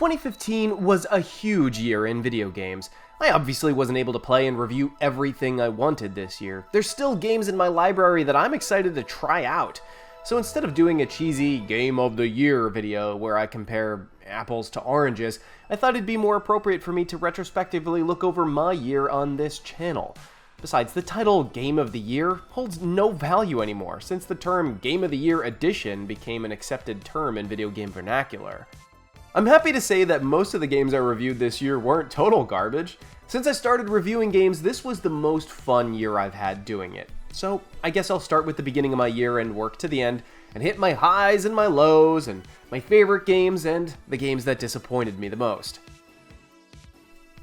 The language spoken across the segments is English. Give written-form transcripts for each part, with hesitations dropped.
2015 was a huge year in video games. I obviously wasn't able to play and review everything I wanted this year. There's still games in my library that I'm excited to try out. So instead of doing a cheesy Game of the Year video where I compare apples to oranges, I thought it'd be more appropriate for me to retrospectively look over my year on this channel. Besides, the title Game of the Year holds no value anymore since the term Game of the Year Edition became an accepted term in video game vernacular. I'm happy to say that most of the games I reviewed this year weren't total garbage. Since I started reviewing games, this was the most fun year I've had doing it. So I guess I'll start with the beginning of my year and work to the end, and hit my highs and my lows, and my favorite games, and the games that disappointed me the most.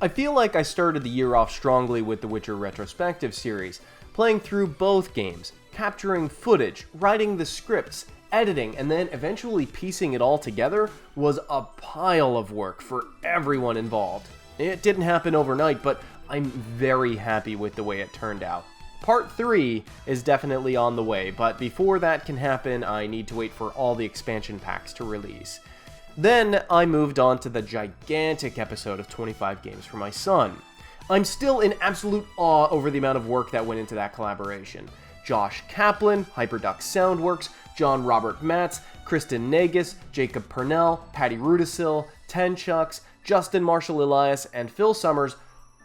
I feel like I started the year off strongly with the Witcher Retrospective series, playing through both games, capturing footage, writing the scripts, editing, and then eventually piecing it all together was a pile of work for everyone involved. It didn't happen overnight, but I'm very happy with the way it turned out. Part 3 is definitely on the way, but before that can happen, I need to wait for all the expansion packs to release. Then I moved on to the gigantic episode of 25 games for my son. I'm still in absolute awe over the amount of work that went into that collaboration. Josh Kaplan, Hyperduck Soundworks, John Robert Matz, Kristen Nagus, Jacob Purnell, Patty Rudisil, Tenchucks, Justin Marshall Elias, and Phil Summers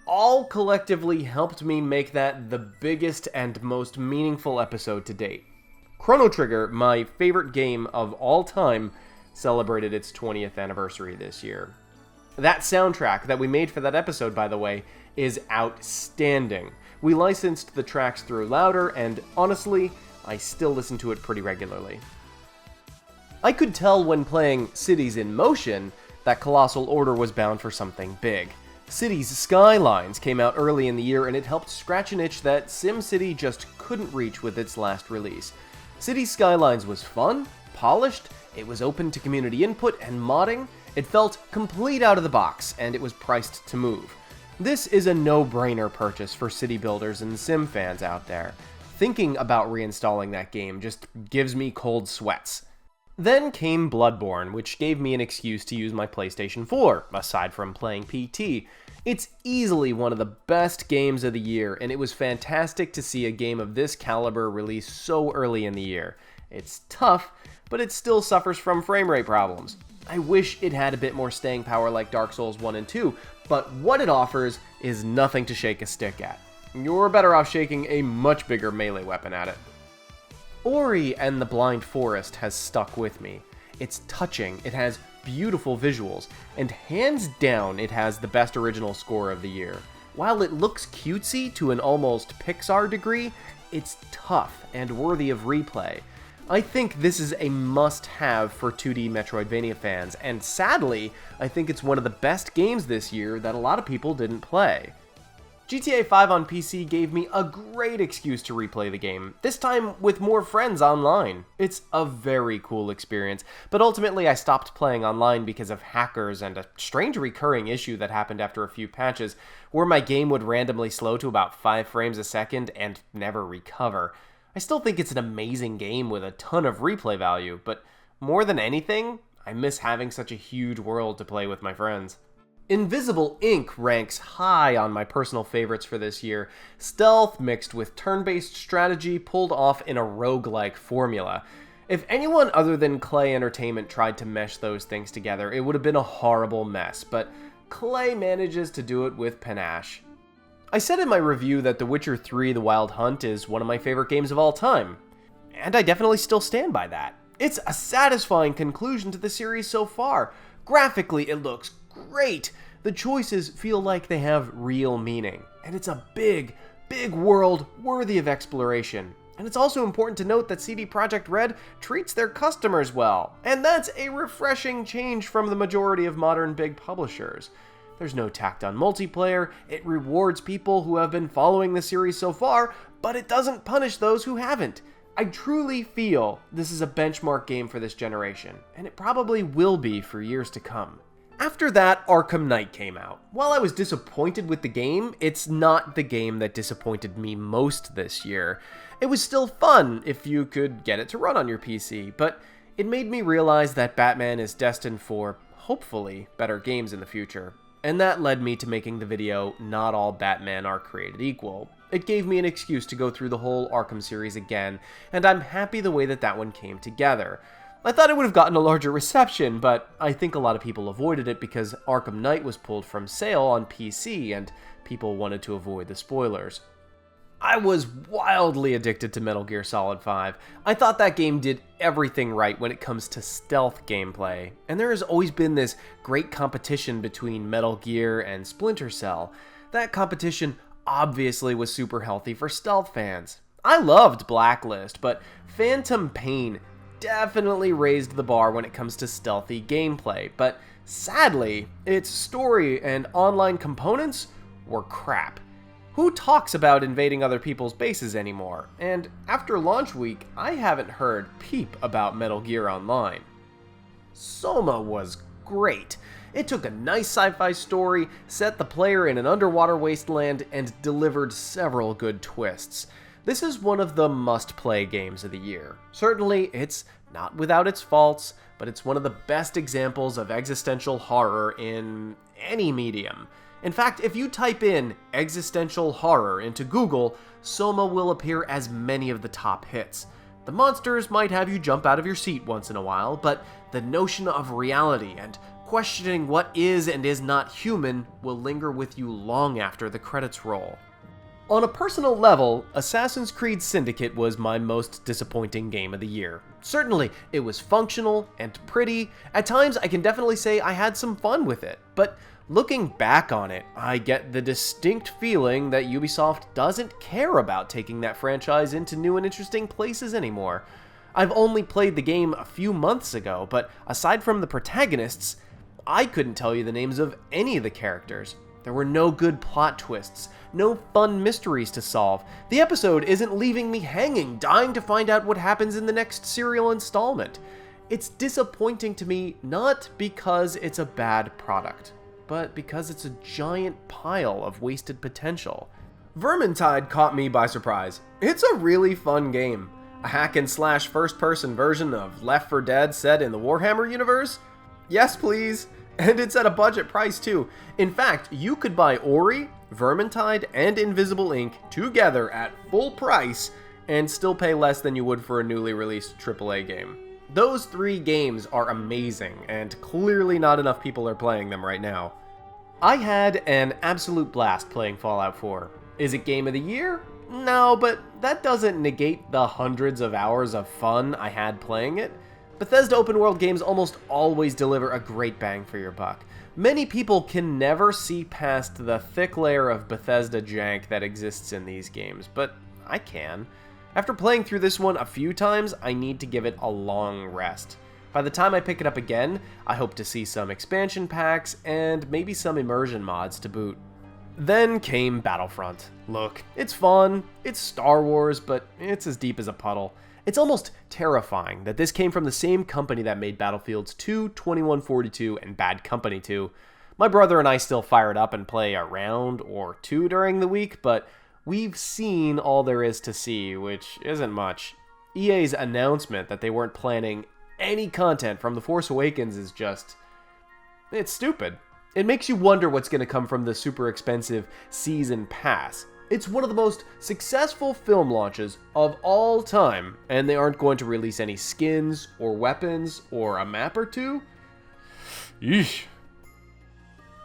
all collectively helped me make that the biggest and most meaningful episode to date. Chrono Trigger, my favorite game of all time, celebrated its 20th anniversary this year. That soundtrack that we made for that episode, by the way, is outstanding. We licensed the tracks through Louder, and honestly, I still listen to it pretty regularly. I could tell when playing Cities in Motion that Colossal Order was bound for something big. Cities Skylines came out early in the year, and it helped scratch an itch that SimCity just couldn't reach with its last release. Cities Skylines was fun, polished, it was open to community input and modding, it felt complete out of the box, and it was priced to move. This is a no-brainer purchase for city builders and sim fans out there. Thinking about reinstalling that game just gives me cold sweats. Then came Bloodborne, which gave me an excuse to use my PlayStation 4, aside from playing PT. It's easily one of the best games of the year, and it was fantastic to see a game of this caliber released so early in the year. It's tough, but it still suffers from frame rate problems. I wish it had a bit more staying power like Dark Souls 1 and 2, but what it offers is nothing to shake a stick at. You're better off shaking a much bigger melee weapon at it. Ori and the Blind Forest has stuck with me. It's touching, it has beautiful visuals, and hands down it has the best original score of the year. While it looks cutesy to an almost Pixar degree, it's tough and worthy of replay. I think this is a must-have for 2D Metroidvania fans, and sadly, I think it's one of the best games this year that a lot of people didn't play. GTA 5 on PC gave me a great excuse to replay the game, this time with more friends online. It's a very cool experience, but ultimately I stopped playing online because of hackers and a strange recurring issue that happened after a few patches, where my game would randomly slow to about 5 frames a second and never recover. I still think it's an amazing game with a ton of replay value, but more than anything, I miss having such a huge world to play with my friends. Invisible Inc. ranks high on my personal favorites for this year. Stealth mixed with turn-based strategy pulled off in a roguelike formula. If anyone other than Clay Entertainment tried to mesh those things together, it would have been a horrible mess, but Clay manages to do it with panache. I said in my review that The Witcher 3: The Wild Hunt is one of my favorite games of all time, and I definitely still stand by that. It's a satisfying conclusion to the series so far. Graphically, it looks great. The choices feel like they have real meaning, and it's a big world worthy of exploration. And it's also important to note that CD Projekt Red treats their customers well, and that's a refreshing change from the majority of modern big publishers. There's no tacked on multiplayer, it rewards people who have been following the series so far, but it doesn't punish those who haven't. I truly feel this is a benchmark game for this generation, and it probably will be for years to come. After that, Arkham Knight came out. While I was disappointed with the game, it's not the game that disappointed me most this year. It was still fun if you could get it to run on your PC, but it made me realize that Batman is destined for hopefully, better games in the future. And that led me to making the video Not All Batman Are Created Equal. It gave me an excuse to go through the whole Arkham series again, and I'm happy the way that one came together. I thought it would have gotten a larger reception, but I think a lot of people avoided it because Arkham Knight was pulled from sale on PC, and people wanted to avoid the spoilers. I was wildly addicted to Metal Gear Solid 5. I thought that game did everything right when it comes to stealth gameplay, and there has always been this great competition between Metal Gear and Splinter Cell. That competition obviously was super healthy for stealth fans. I loved Blacklist, but Phantom Pain definitely raised the bar when it comes to stealthy gameplay, but sadly, its story and online components were crap. Who talks about invading other people's bases anymore? And after launch week, I haven't heard peep about Metal Gear Online. Soma was great. It took a nice sci-fi story, set the player in an underwater wasteland, and delivered several good twists. This is one of the must-play games of the year. Certainly, it's not without its faults, but it's one of the best examples of existential horror in any medium. In fact, if you type in existential horror into Google, Soma will appear as many of the top hits. The monsters might have you jump out of your seat once in a while, but the notion of reality and questioning what is and is not human will linger with you long after the credits roll. On a personal level, Assassin's Creed Syndicate was my most disappointing game of the year. Certainly, it was functional and pretty. At times, I can definitely say I had some fun with it, but looking back on it, I get the distinct feeling that Ubisoft doesn't care about taking that franchise into new and interesting places anymore. I've only played the game a few months ago, but aside from the protagonists, I couldn't tell you the names of any of the characters. There were no good plot twists, no fun mysteries to solve. The episode isn't leaving me hanging, dying to find out what happens in the next serial installment. It's disappointing to me not because it's a bad product, but because it's a giant pile of wasted potential. Vermintide caught me by surprise. It's a really fun game. A hack-and-slash first-person version of Left 4 Dead set in the Warhammer universe? Yes, please. And it's at a budget price too. In fact, you could buy Ori, Vermintide, and Invisible Ink together at full price and still pay less than you would for a newly released AAA game. Those 3 games are amazing, and clearly not enough people are playing them right now. I had an absolute blast playing Fallout 4. Is it Game of the Year? No, but that doesn't negate the hundreds of hours of fun I had playing it. Bethesda open world games almost always deliver a great bang for your buck. Many people can never see past the thick layer of Bethesda jank that exists in these games, but I can. After playing through this one a few times, I need to give it a long rest. By the time I pick it up again, I hope to see some expansion packs and maybe some immersion mods to boot. Then came Battlefront. Look, it's fun, it's Star Wars, but it's as deep as a puddle. It's almost terrifying that this came from the same company that made Battlefields 2, 2142, and Bad Company 2. My brother and I still fire it up and play a round or 2 during the week, but we've seen all there is to see, which isn't much. EA's announcement that they weren't planning any content from The Force Awakens is just... it's stupid. It makes you wonder what's going to come from the super expensive Season Pass. It's one of the most successful film launches of all time, and they aren't going to release any skins or weapons or a map or 2? Yeesh.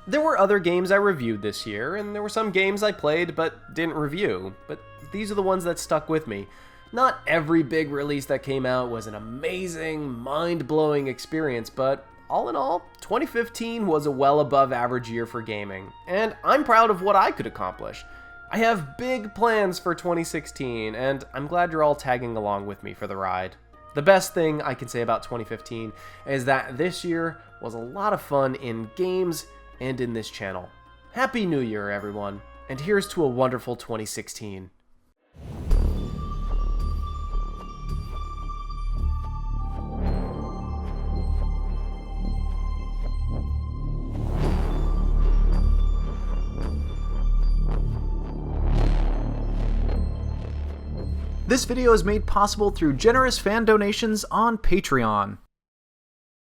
There were other games I reviewed this year, and there were some games I played but didn't review, but these are the ones that stuck with me. Not every big release that came out was an amazing, mind-blowing experience, but all in all, 2015 was a well above average year for gaming, and I'm proud of what I could accomplish. I have big plans for 2016, and I'm glad you're all tagging along with me for the ride. The best thing I can say about 2015 is that this year was a lot of fun in games and in this channel. Happy New Year, everyone, and here's to a wonderful 2016. This video is made possible through generous fan donations on Patreon.